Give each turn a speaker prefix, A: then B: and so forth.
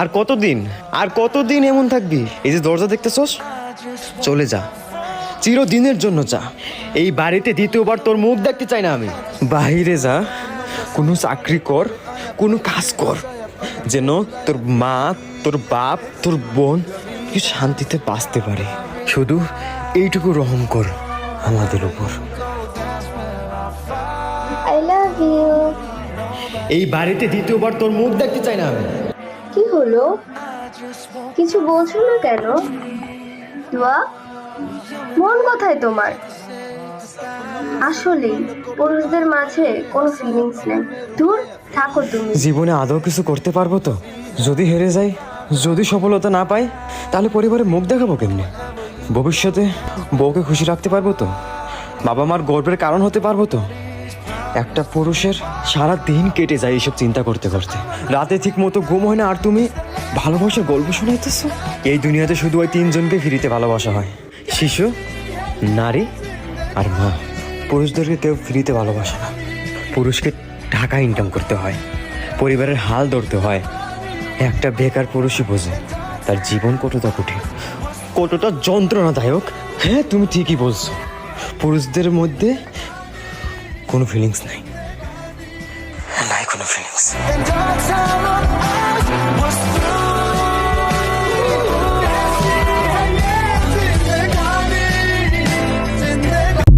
A: আর কতদিন এমন থাকবি? এই যে দরজা দেখতেছস, চলে যা, চিরদিনের জন্য যা। এই বাড়িতে দ্বিতীয়বার তোর মুখ দেখতে চাই না আমি। বাইরে যা, কোনো চাকরি কর, কোনো কাজ কর, যেন তোর মা, তোর বাপ, তোর বোন কি শান্তিতে বাঁচতে পারে। শুধু এইটুকু রহম কর আমাদের উপর।
B: I love you.
A: এই বাড়িতে দ্বিতীয়বার তোর মুখ দেখতে চাই না আমি।
B: কি হলো, কিছু বলছো না কেন? দোয়া, মন কোথায় তোমার? আসলে পুরুষদের মাঝে কোনো ফিলিংস নেই। দূর থাকো তুমি।
A: জীবনে আদৌ কিছু করতে পারবো তো? যদি হেরে যাই, যদি সফলতা না পাই, তাহলে পরিবারে মুখ দেখাবো কেমনে? ভবিষ্যতে বউকে খুশি রাখতে পারবো তো? বাবা মার গর্বের কারণ হতে পারবো তো? একটা পুরুষের সারা দিন কেটে যায় এইসব চিন্তা করতে করতে। রাতে ঠিক মতো ঘুম হয় না, আর তুমি ভালোবাসার গল্প শোনাইতেছো। এই দুনিয়াতে শুধু ওই তিনজনকে ফ্রিতে ভালোবাসা হয়, শিশু, নারী আর মা। পুরুষদেরকে কেউ ফ্রিতে ভালোবাসে না। পুরুষকে টাকা ইনকাম করতে হয়, পরিবারের হাল ধরতে হয়। একটা বেকার পুরুষই বোঝে তার জীবন কতটা কঠিন, কতটা যন্ত্রণাদায়ক। হ্যাঁ, তুমি ঠিকই বলছো, পুরুষদের মধ্যে কোনো ফিলিংস নাই, কোনো ফিলিংস।